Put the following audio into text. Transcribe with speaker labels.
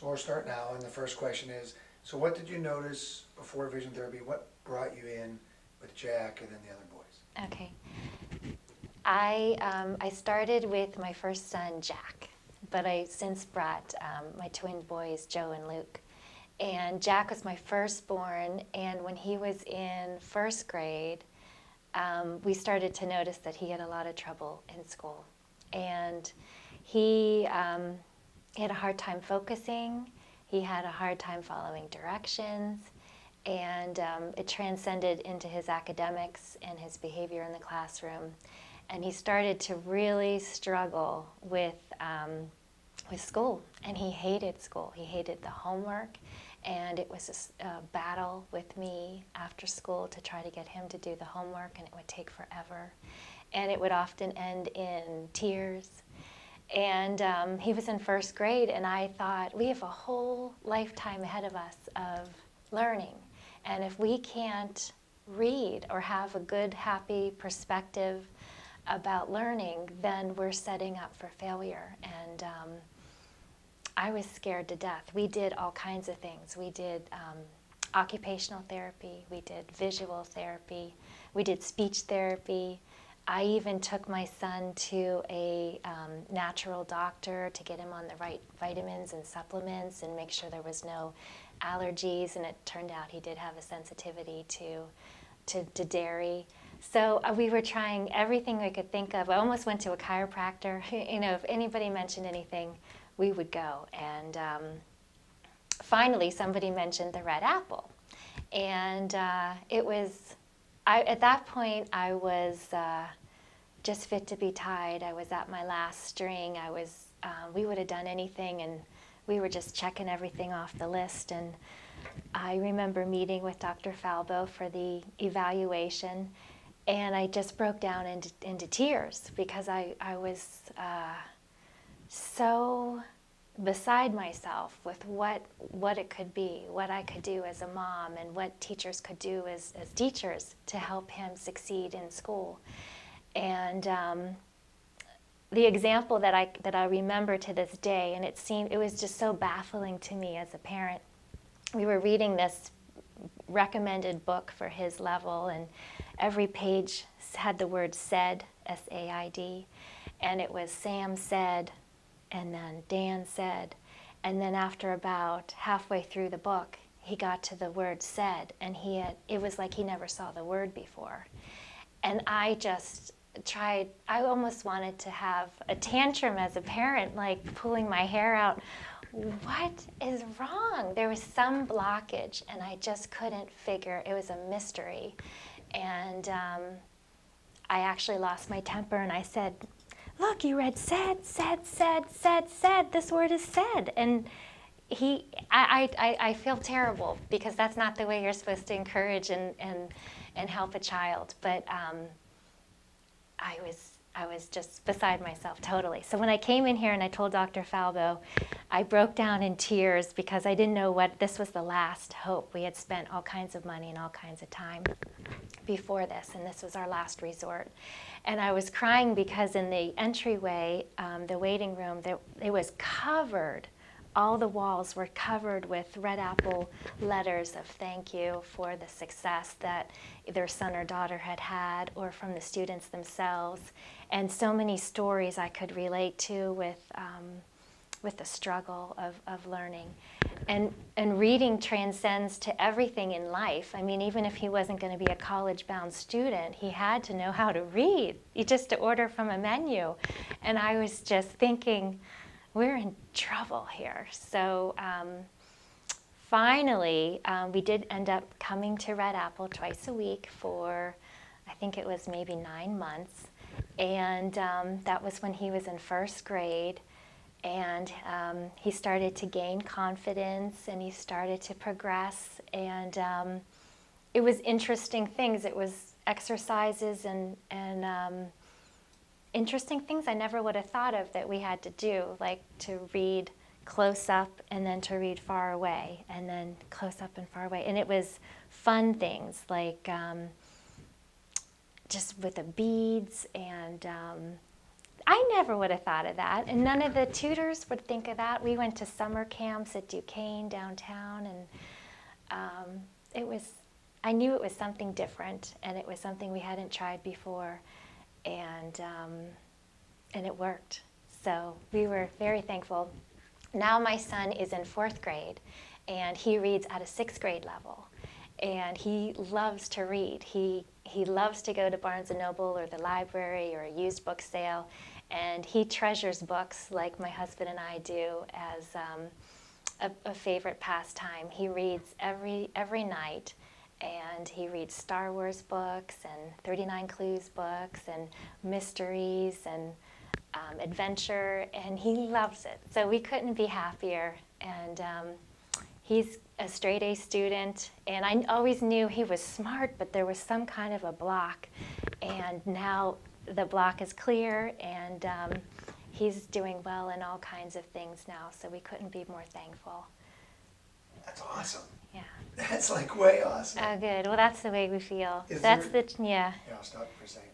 Speaker 1: So we'll start now, and the first question is, so what did you notice before vision therapy? What brought you in with Jack and then the other boys?
Speaker 2: Okay. I started with my first son, Jack, but I since brought my twin boys, Joe and Luke. And Jack was my firstborn, and when he was in first grade, we started to notice that he had a lot of trouble in school. And he had a hard time focusing, he had a hard time following directions, and it transcended into his academics and his behavior in the classroom. And he started to really struggle with school, and he hated school. He hated the homework, and it was a battle with me after school to try to get him to do the homework, and it would take forever. And it would often end in tears. And he was in first grade, and I thought, we have a whole lifetime ahead of us of learning. And if we can't read or have a good, happy perspective about learning, then we're setting up for failure. And I was scared to death. We did all kinds of things. We did occupational therapy, we did visual therapy, we did speech therapy. I even took my son to a natural doctor to get him on the right vitamins and supplements and make sure there was no allergies, and it turned out he did have a sensitivity to dairy. So we were trying everything we could think of. I almost went to a chiropractor. You know, if anybody mentioned anything, we would go. And finally, somebody mentioned the red apple. And it was, at that point, I was just fit to be tied. I was at my last string. We would have done anything, and we were just checking everything off the list. And I remember meeting with Dr. Falbo for the evaluation, and I just broke down into tears because I was so beside myself with what it could be, what I could do as a mom, and what teachers could do as teachers to help him succeed in school. And the example that I remember to this day, and it was just so baffling to me as a parent. We were reading this recommended book for his level, and every page had the word SAID, S-A-I-D, and it was Sam said, and then Dan said, and then after about halfway through the book, he got to the word said, and it was like he never saw the word before. And I just tried, I almost wanted to have a tantrum as a parent, like pulling my hair out. What is wrong? There was some blockage, and I just couldn't figure. It was a mystery. And I actually lost my temper, and I said, look, you read said. This word is said. And I feel terrible because that's not the way you're supposed to encourage and help a child. But I was just beside myself totally. So when I came in here and I told Dr. Falbo, I broke down in tears because I didn't know this was the last hope. We had spent all kinds of money and all kinds of time before this, and this was our last resort. And I was crying because in the entryway, the waiting room, it was covered. All the walls were covered with red apple letters of thank you for the success that their son or daughter had had, or from the students themselves. And so many stories I could relate to with the struggle of learning. And reading transcends to everything in life. I mean, even if he wasn't going to be a college-bound student, he had to know how to read, just to order from a menu. And I was just thinking, we're in trouble here. So finally, we did end up coming to Red Apple twice a week for, I think it was maybe 9 months. And that was when he was in first grade. And he started to gain confidence, and he started to progress. And it was interesting things. It was exercises and interesting things I never would have thought of that we had to do, like to read close up and then to read far away, and then close up and far away. And it was fun things like just with the beads and I never would have thought of that, and none of the tutors would think of that. We went to summer camps at Duquesne downtown, and it was, I knew it was something different, and it was something we hadn't tried before, and it worked. So we were very thankful. Now my son is in 4th grade, and he reads at a 6th grade level, and he loves to read. He loves to go to Barnes & Noble or the library or a used book sale, and he treasures books like my husband and I do as a favorite pastime. He reads every night, and he reads Star Wars books and 39 Clues books and mysteries and adventure, and he loves it. So we couldn't be happier, and he's a straight A student, and I always knew he was smart, but there was some kind of a block, and now the block is clear, and he's doing well in all kinds of things now, so we couldn't be more thankful.
Speaker 1: That's awesome.
Speaker 2: Yeah.
Speaker 1: That's like way awesome.
Speaker 2: Oh, good. Well, that's the way we feel.
Speaker 1: Is
Speaker 2: That's
Speaker 1: there-
Speaker 2: yeah.
Speaker 1: Yeah, I'll stop for a second.